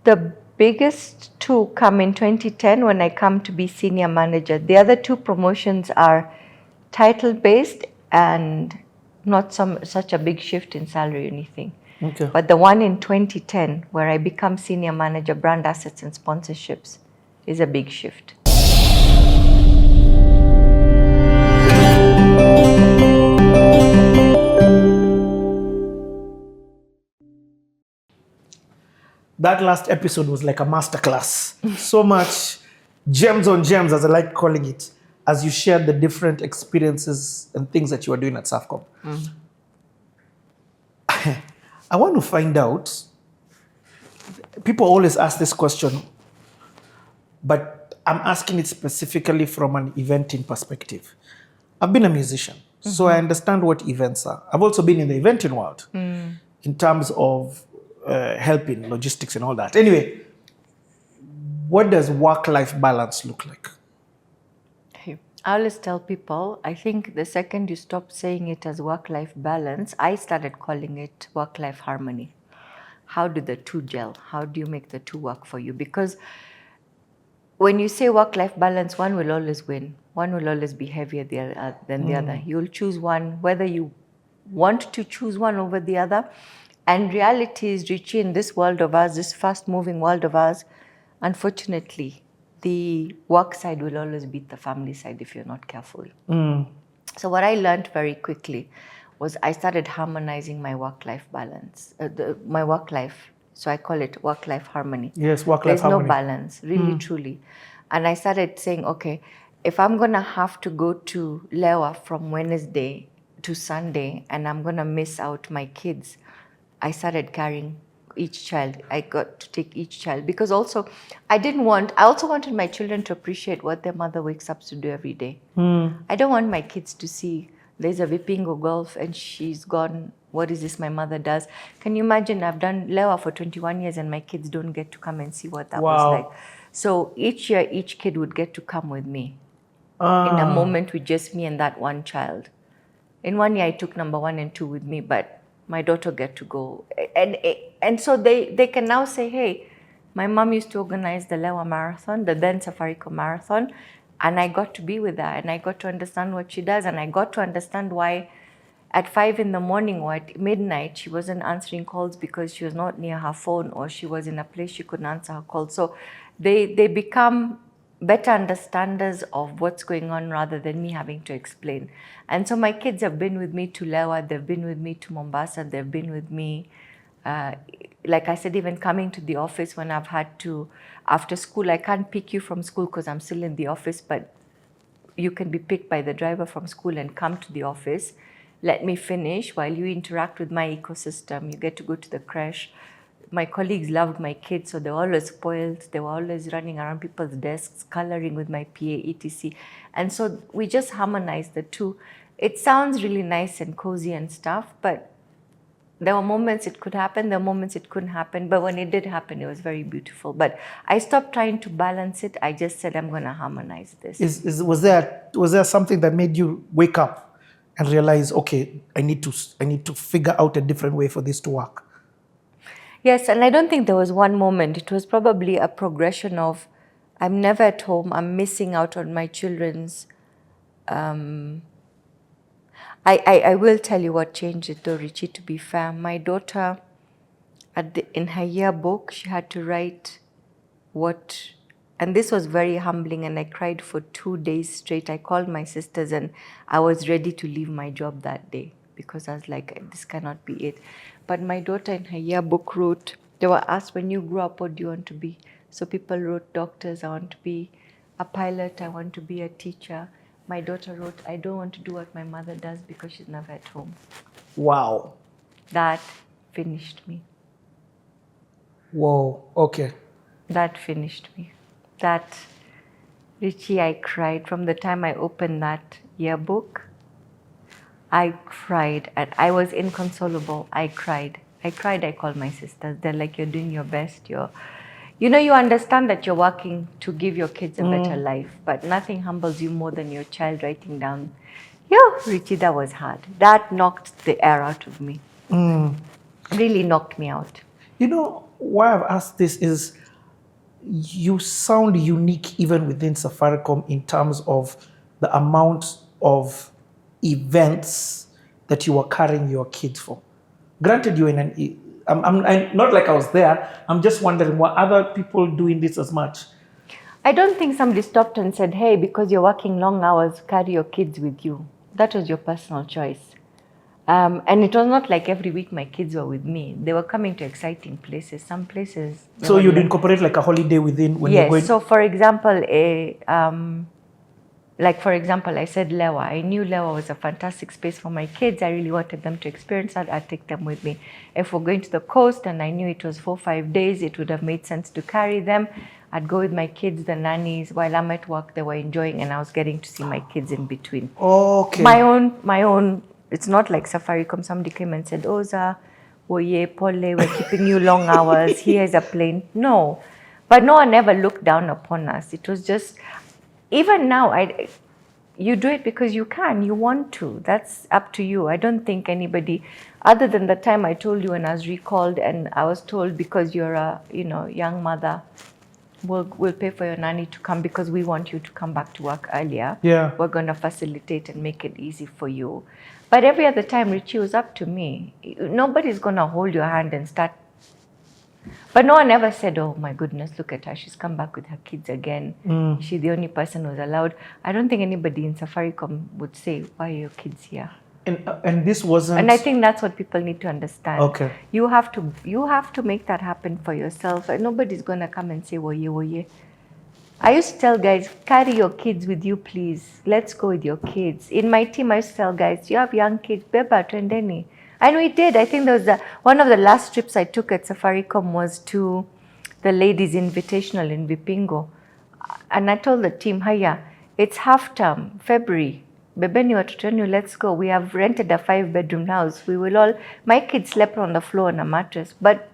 The biggest two come in 2010 when I come to be senior manager. The other two promotions are title-based and not such a big shift in salary or anything. Okay. But the one in 2010 where I become senior manager, brand assets and sponsorships is a big shift. That last episode was like a masterclass. So much gems on gems, as I like calling it, as you shared the different experiences and things that you were doing at SAFCOM. I want to find out, people always ask this question, but I'm asking it specifically from an eventing perspective. I've been a musician, so I understand what events are. I've also been in the eventing world in terms of helping, logistics and all that. Anyway, what does work-life balance look like? I always tell people, I think the second you stop saying it as work-life balance, I started calling it work-life harmony. How do the two gel? How do you make the two work for you? Because when you say work-life balance, one will always win. One will always be heavier than the other. You'll choose one, whether you want to choose one over the other. And reality is, Richie, in this world of ours, this fast-moving world of ours, unfortunately, the work side will always beat the family side if you're not careful. So what I learned very quickly was I started harmonizing my work-life balance, my work life. So I call it work-life harmony. Yes, work-life harmony. There's no balance, really, truly. And I started saying, okay, if I'm going to have to go to Lewa from Wednesday to Sunday and I'm going to miss out my kids, I started carrying each child. I got to take each child because also I also wanted my children to appreciate what their mother wakes up to do every day. I don't want my kids to see there's a Vipingo golf and she's gone, what is this my mother does? Can you imagine I've done Lewa for 21 years and my kids don't get to come and see what that was like. So each year, each kid would get to come with me in a moment with just me and that one child. In 1 year, I took number 1 and 2 with me, but my daughter get to go. And so they can now say, hey, my mom used to organize the Lewa Marathon, the then Safaricom Marathon, and I got to be with her and I got to understand what she does and I got to understand why at 5 in the morning or at midnight, she wasn't answering calls because she was not near her phone or she was in a place she couldn't answer her calls. So they become better understanders of what's going on rather than me having to explain. And so my kids have been with me to Lewa, they've been with me to Mombasa, they've been with me, like I said, even coming to the office when I've had to, after school, I can't pick you from school because I'm still in the office, but you can be picked by the driver from school and come to the office. Let me finish while you interact with my ecosystem. You get to go to the creche. My colleagues loved my kids, so they were always spoiled. They were always running around people's desks, coloring with my PA, etc. And so we just harmonized the two. It sounds really nice and cozy and stuff, but there were moments it could happen, there were moments it couldn't happen. But when it did happen, it was very beautiful. But I stopped trying to balance it. I just said, I'm going to harmonize this. Was there something that made you wake up and realize, okay, I need to figure out a different way for this to work? Yes, and I don't think there was one moment. It was probably a progression of, I'm never at home, I'm missing out on my children's. I will tell you what changed it though, Richie, to be fair. My daughter, in her yearbook, she had to write and this was very humbling and I cried for 2 days straight. I called my sisters and I was ready to leave my job that day because I was like, this cannot be it. But my daughter in her yearbook wrote, they were asked, when you grow up, what do you want to be? So people wrote doctors, I want to be a pilot, I want to be a teacher. My daughter wrote, I don't want to do what my mother does because she's never at home. Wow. That finished me. Whoa, okay. That finished me. That, Richie, I cried. From the time I opened that yearbook, I cried. And I was inconsolable. I cried. I called my sisters. They're like, you're doing your best. You understand that you're working to give your kids a better life, but nothing humbles you more than your child writing down, Richie, that was hard. That knocked the air out of me. Really knocked me out. why I've asked this is you sound unique even within Safaricom in terms of the amount of events that you are carrying your kids for. Granted, you're in I'm not like I was there. I'm just wondering, were other people doing this as much? I don't think somebody stopped and said, hey, because you're working long hours, carry your kids with you. That was your personal choice. And it was not like every week my kids were with me. They were coming to exciting places. Some places. So you'd incorporate like a holiday within when you're going? Yes. So for example, for example, I said Lewa. I knew Lewa was a fantastic space for my kids. I really wanted them to experience that. I'd take them with me. If we're going to the coast and I knew it was 4-5 days, it would have made sense to carry them. I'd go with my kids, the nannies. While I'm at work, they were enjoying, and I was getting to see my kids in between. Okay. My own. It's not like Safaricom. Somebody came and said, "Oza, oye, pole, we're keeping you long hours. Here's a plane." No, but no one ever looked down upon us. It was just, even now, you do it because you can, you want to. That's up to you. I don't think anybody, other than the time I told you when I was recalled and I was told, because you're a young mother, we'll pay for your nanny to come because we want you to come back to work earlier. Yeah. We're going to facilitate and make it easy for you. But every other time, Richie, was up to me. Nobody's going to hold your hand and start. But no one ever said, oh my goodness, look at her. She's come back with her kids again. She's the only person who's allowed. I don't think anybody in Safaricom would say, why are your kids here? And this wasn't. And I think that's what people need to understand. Okay. You have to make that happen for yourself. And nobody's gonna come and say, woye, woye. I used to tell guys, carry your kids with you, please. Let's go with your kids. In my team, I used to tell guys, you have young kids, beba twendeni. And we did. I think there was one of the last trips I took at Safaricom was to the ladies' invitational in Vipingo. And I told the team, hiya, it's half term, February. Bebeni watoto, let's go. We have rented a 5-bedroom house. My kids slept on the floor on a mattress, but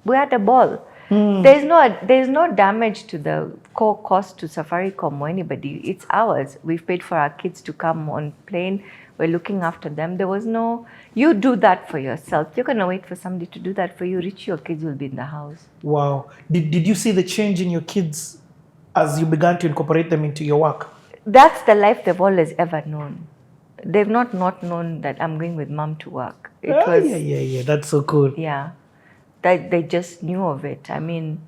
we had a ball. There's no damage to the core cost to Safaricom or anybody. It's ours. We've paid for our kids to come on plane. We're looking after them. There was no, you do that for yourself. You're going to wait for somebody to do that for you. Richie, your kids will be in the house. Wow. Did you see the change in your kids as you began to incorporate them into your work? That's the life they've always ever known. They've not known that I'm going with mom to work. Yeah. That's so cool. Yeah. They just knew of it. I mean,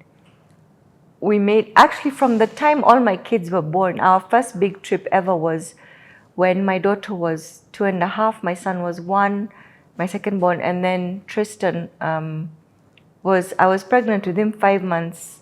actually from the time all my kids were born, our first big trip ever was when my daughter was 2.5, my son was 1, my second born, and then Tristan I was pregnant with him 5 months,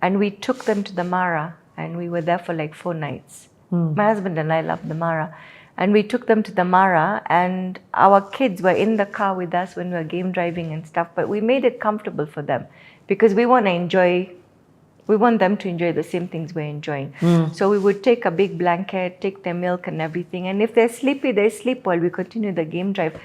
and we took them to the Mara, and we were there for like 4 nights. My husband and I loved the Mara. And we took them to the Mara, and our kids were in the car with us when we were game driving and stuff, but we made it comfortable for them because we want them to enjoy the same things we're enjoying. So we would take a big blanket, take their milk and everything, and if they're sleepy, they sleep while we continue the game drive.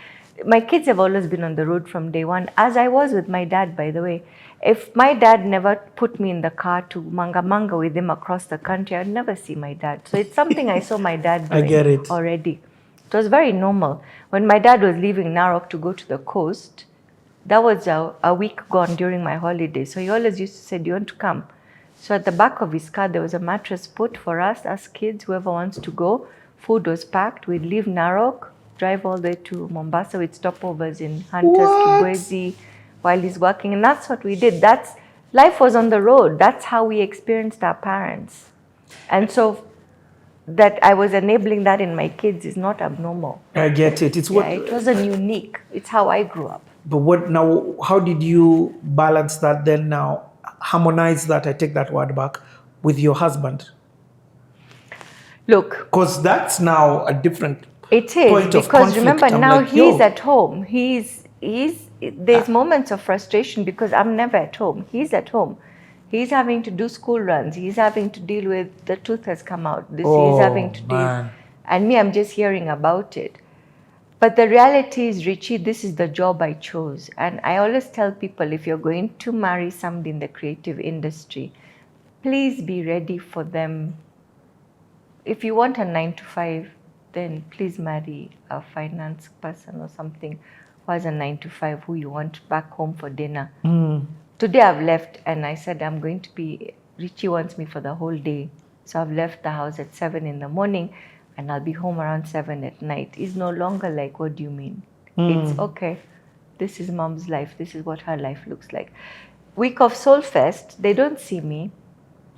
My kids have always been on the road from day one, as I was with my dad, by the way. If my dad never put me in the car to manga with him across the country, I'd never see my dad. So it's something I saw my dad doing I get it. already. It was very normal. When my dad was leaving Narok to go to the coast, that was a week gone during my holiday. So he always used to say, do you want to come? So at the back of his car, there was a mattress put for us as kids, whoever wants to go. Food was packed. We'd leave Narok, drive all the way to Mombasa with stopovers in Hunters to Bwezi while he's working. And that's what we did. Life was on the road. That's how we experienced our parents. And so that I was enabling that in my kids is not abnormal. I get it. It wasn't unique. It's how I grew up. But how did you balance that then now? Harmonize that, I take that word back, with your husband? Look. Because that's now a different it is, point of because conflict. remember, now he's at home. There's moments of frustration because I'm never at home. He's at home. He's having to do school runs. He's having to deal with the tooth has come out. He's having to deal. And me, I'm just hearing about it. But the reality is, Richie, this is the job I chose. And I always tell people, if you're going to marry somebody in the creative industry, please be ready for them. If you want a 9-to-5, then please marry a finance person or something who has a 9-to-5 who you want back home for dinner. today I've left and I said Richie wants me for the whole day. So I've left the house at 7 in the morning and I'll be home around 7 at night. It's no longer like, what do you mean? It's okay. This is mom's life. This is what her life looks like. Week of Soul Fest, they don't see me.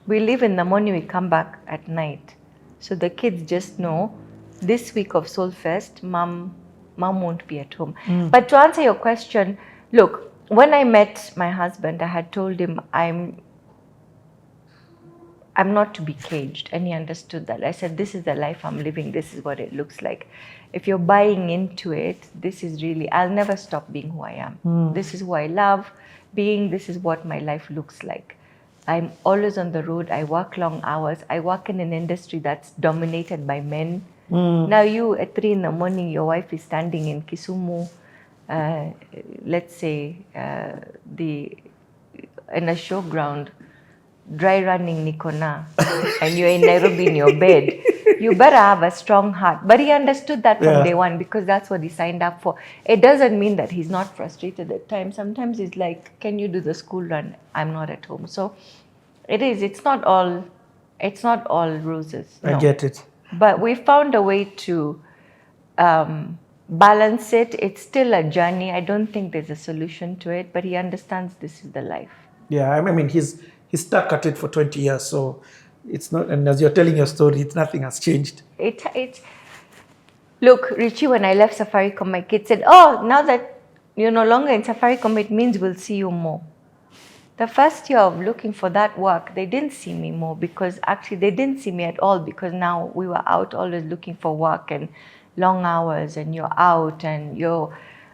We leave in the morning, we come back at night. So the kids just know this week of Soul Fest, mom won't be at home. But to answer your question, look, when I met my husband, I had told him I'm not to be caged, and he understood that. I said, this is the life I'm living, this is what it looks like. If you're buying into it, this is really, I'll never stop being who I am. This is who I love being, this is what my life looks like. I'm always on the road, I work long hours, I work in an industry that's dominated by men. Now you, at 3 in the morning, your wife is standing in Kisumu, let's say, in a showground, dry running Nikona, and you're in Nairobi in your bed, you better have a strong heart. But he understood that from day one because that's what he signed up for. It doesn't mean that he's not frustrated at times. Sometimes he's like, can you do the school run? I'm not at home. So it's not all roses. I get it. But we found a way to balance it. It's still a journey. I don't think there's a solution to it, but he understands this is the life. Yeah, I mean, he's stuck at it for 20 years, so it's not, and as you're telling your story, nothing has changed. Look, Richie, when I left Safaricom, my kids said, oh, now that you're no longer in Safaricom, it means we'll see you more. The first year of looking for that work, they didn't see me more because actually they didn't see me at all because now we were out always looking for work and long hours and you're out and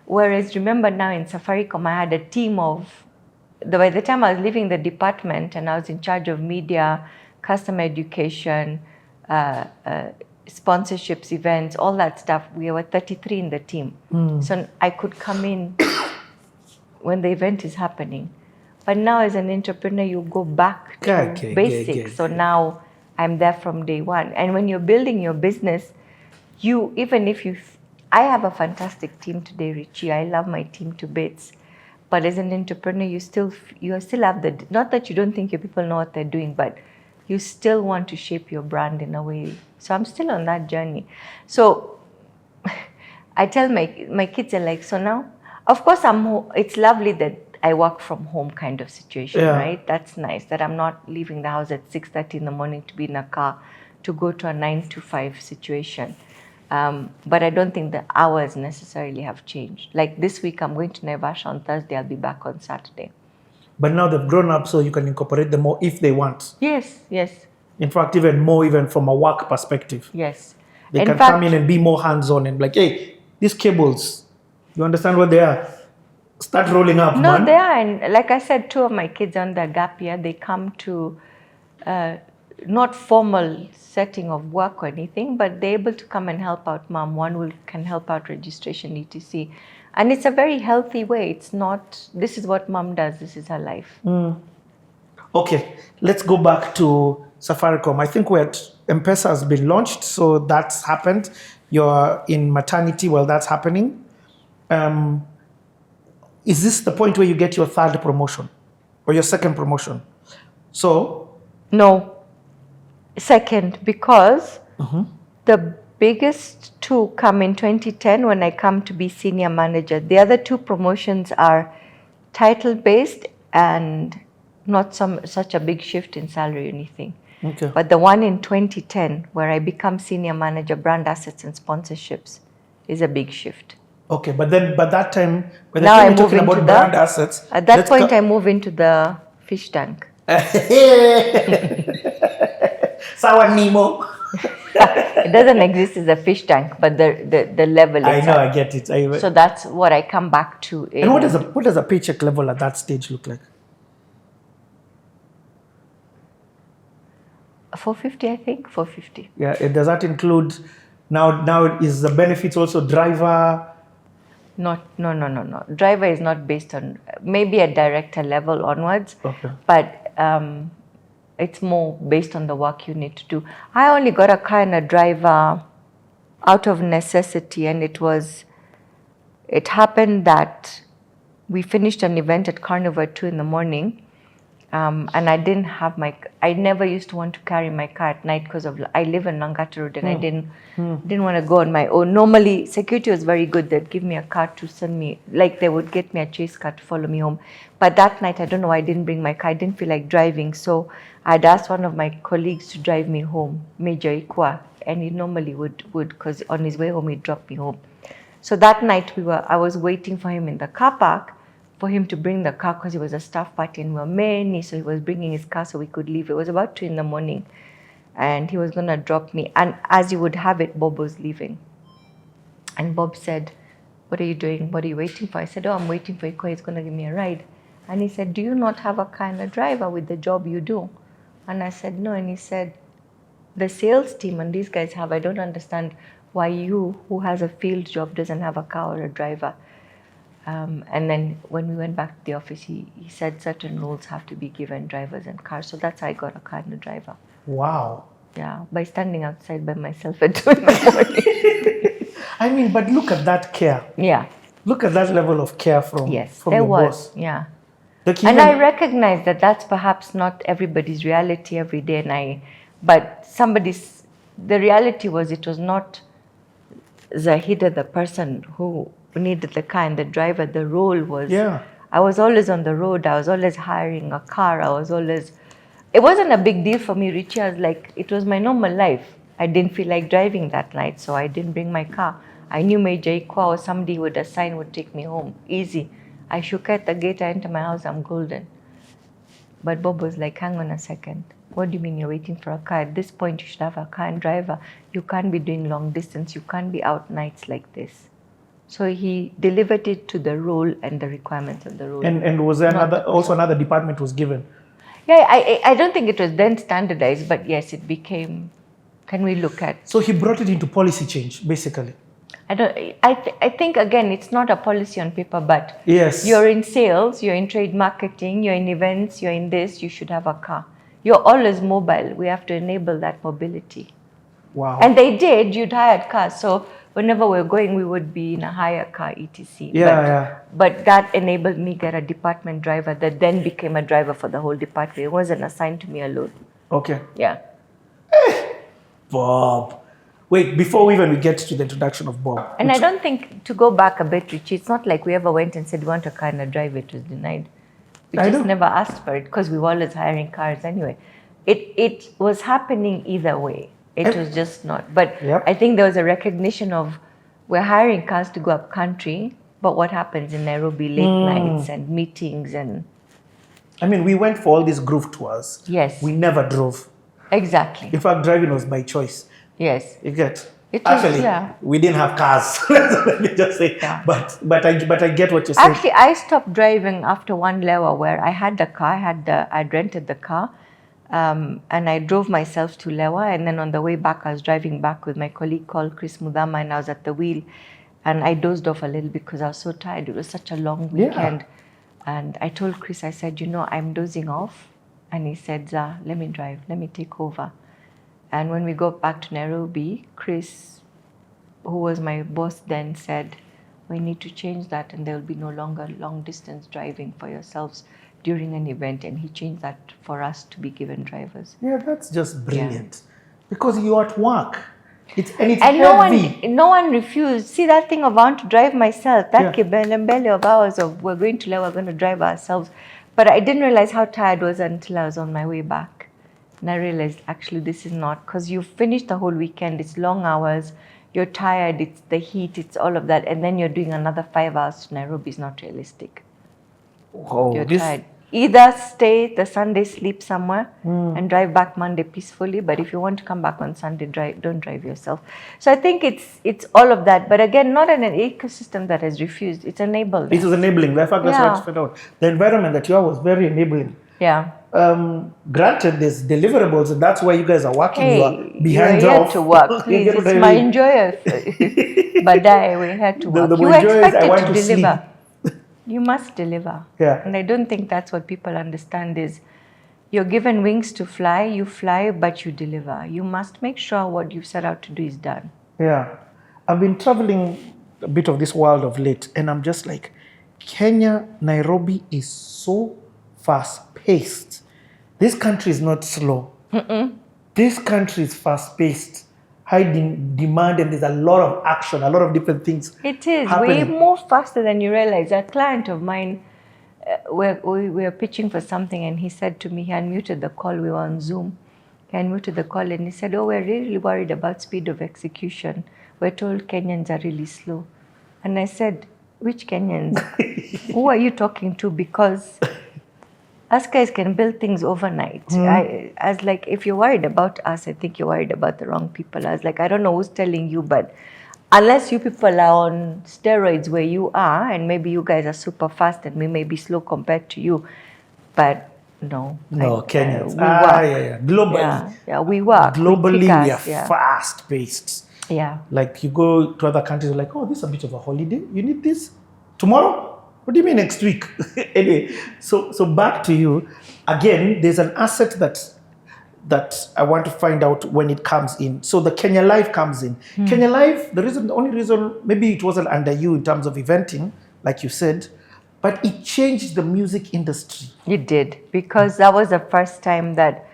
whereas remember now in Safaricom, I had a team of, by the time I was leaving the department and I was in charge of media, customer education, sponsorships, events, all that stuff, we were 33 in the team. So I could come in when the event is happening. But now as an entrepreneur, you go back to basics. So now I'm there from day one. And when you're building your business, I have a fantastic team today, Richie. I love my team to bits. But as an entrepreneur, you still have not that you don't think your people know what they're doing, but you still want to shape your brand in a way. So I'm still on that journey. So I tell my kids are like, so now, of course, it's lovely that I work from home kind of situation, right? That's nice that I'm not leaving the house at 6:30 in the morning to be in a car to go to a 9 to 5 situation. But I don't think the hours necessarily have changed. Like this week, I'm going to Naivasha on Thursday. I'll be back on Saturday. But now they've grown up, so you can incorporate them more if they want. Yes. In fact, even more, even from a work perspective. Yes. They can come in and be more hands-on and like, hey, these cables, you understand what they are? Start rolling up, No, man. they are. And like I said, 2 of my kids on the gap year, they come to not formal setting of work or anything, but they're able to come and help out mom. One can help out registration, etc. And it's a very healthy way. It's not, this is what mom does, this is her life. Okay, let's go back to Safaricom. I think MPESA has been launched, so that's happened. You're in maternity while that's happening. Is this the point where you get your 3rd promotion or your 2nd promotion? So? No. 2nd, because the biggest 2 come in 2010 when I come to be senior manager. The other 2 promotions are title-based and not such a big shift in salary or anything. Okay. But the one in 2010 where I become senior manager, brand assets and sponsorships is a big shift. Okay, but that time, when now you're talking about brand assets... At that point, I move into the fish tank. Sawa Nemo. It doesn't exist as a fish tank, but the level I know, I get it. So that's what I come back to. And what does a paycheck level at that stage look like? 450, I think. 450. Yeah, does that include... Now is the benefits also driver? No. Driver is not based on, maybe at director level onwards, but it's more based on the work you need to do. I only got a car and a driver out of necessity, and it happened that we finished an event at Carnival at 2 in the morning. And I didn't have I never used to want to carry my car at night because I live in Langata Road and I didn't want to go on my own. Normally, security was very good. They'd give me a car to send me, like they would get me a chase car to follow me home. But that night, I don't know why I didn't bring my car. I didn't feel like driving. So I'd asked one of my colleagues to drive me home, Major Ikwa, and he normally would because on his way home, he'd drop me home. So that night, I was waiting for him in the car park for him to bring the car because it was a staff party and we were many, so he was bringing his car so we could leave. It was about 2 in the morning and he was going to drop me. And as you would have it, Bob was leaving. And Bob said, "What are you doing? What are you waiting for?" I said, "Oh, I'm waiting for Iko. He's going to give me a ride." And he said, "Do you not have a kind of driver with the job you do?" And I said, "No." And he said, "The sales team and these guys have, I don't understand why you, who has a field job, doesn't have a car or a driver." And then when we went back to the office, he said certain rules have to be given drivers and cars. So that's how I got a car and a driver. Wow. Yeah, by standing outside by myself at 2 in the morning. I mean, but look at that care. Yeah. Look at that level of care from your boss. Yeah. Like and I recognize that that's perhaps not everybody's reality every day. But the reality was it was not Zaheeda, the person who needed the car and the driver. The role was, I was always on the road. I was always hiring a car. It wasn't a big deal for me, Richie. I was like, it was my normal life. I didn't feel like driving that night, so I didn't bring my car. I knew Major Ikwa or somebody would assign would take me home. Easy. I shook at the gate, I enter my house, I'm golden. But Bob was like, hang on a second. What do you mean you're waiting for a car? At this point, you should have a car and driver. You can't be doing long distance. You can't be out nights like this. So he delivered it to the role and the requirements of the role. And was there another department was given? Yeah, I don't think it was then standardized, but yes, it became, can we look at... So he brought it into policy change, basically. I think, again, it's not a policy on paper, but yes, you're in sales, you're in trade marketing, you're in events, you're in this, you should have a car. You're always mobile. We have to enable that mobility. Wow. And they did, you'd hired cars. So whenever we're going, we would be in a hire car, etc. But that enabled me get a department driver that then became a driver for the whole department. It wasn't assigned to me alone. Okay. Yeah. Bob. Wait, before we get to the introduction of Bob. And I don't think, to go back a bit, Richie, it's not like we ever went and said, we want a car and a driver. It was denied. We just never asked for it because we were always hiring cars anyway. It was happening either way. It was just not. But I think there was a recognition of, we're hiring cars to go up country, but what happens in Nairobi, late nights and meetings and... I mean, we went for all these groove tours. Yes. We never drove. Exactly. In fact, driving was by choice. Yes. You get? Actually, we didn't have cars. Let me just say. Yeah. But I get what you're saying. Actually, I stopped driving after one level where I had the car, I'd rented the car, and I drove myself to Lewa, and then on the way back, I was driving back with my colleague called Chris Mudama, and I was at the wheel, and I dozed off a little because I was so tired. It was such a long weekend. Yeah. And I told Chris, I said, I'm dozing off. And he said, Zah, let me drive, let me take over. And when we got back to Nairobi, Chris, who was my boss then, said, we need to change that and there will be no longer long distance driving for yourselves during an event. And he changed that for us to be given drivers. Yeah, that's just brilliant. Yeah. Because you're at work. It's heavy. No one refused. See that thing of I want to drive myself, that kibelembele of ours of we're going to Lewa, we're going to drive ourselves. But I didn't realize how tired I was until I was on my way back. And I realized, actually, this is not, because you finished the whole weekend, it's long hours, you're tired, it's the heat, it's all of that, and then you're doing another 5 hours to Nairobi is not realistic. Oh, you're tired. Either stay the Sunday, sleep somewhere, and drive back Monday peacefully, but if you want to come back on Sunday, don't drive yourself. So I think it's all of that, but again, not in an ecosystem that has refused, it's enabled. It was enabling, in fact, that's what I found out. The environment that you are was very enabling. Yeah. Granted, there's deliverables, and that's why you guys are working. Hey, you are behind you're here to work. Please, it's my enjoyer. But we're here to work. You expected to deliver. You must deliver. Yeah. And I don't think that's what people understand is you're given wings to fly, you fly, but you deliver. You must make sure what you set out to do is done. Yeah. I've been traveling a bit of this world of late, and I'm just like, Kenya, Nairobi is so fast-paced. This country is not slow. This country is fast-paced, high demand, and there's a lot of action, a lot of different things. It is happening. way more faster than you realize. A client of mine, we were pitching for something, and he said to me, he unmuted the call. We were on Zoom. He unmuted the call, and he said, "Oh, we're really worried about speed of execution. We're told Kenyans are really slow." And I said, "Which Kenyans? Who are you talking to? Because us guys can build things overnight." I was like, if you're worried about us, I think you're worried about the wrong people. I was like, I don't know who's telling you, but unless you people are on steroids where you are, and maybe you guys are super fast and we may be slow compared to you, but no. No, Kenyans. We work. Yeah. Globally. Yeah, we work. Globally, we are yeah. fast-paced. Yeah. Like you go to other countries, you're like, oh, this is a bit of a holiday. You need this tomorrow? What do you mean next week? Anyway, so back to you. Again, there's an asset that I want to find out when it comes in. So the Kenya Live comes in. Kenya Live, the only reason, maybe it wasn't under you in terms of eventing, like you said, but it changed the music industry. It did, because that was the first time that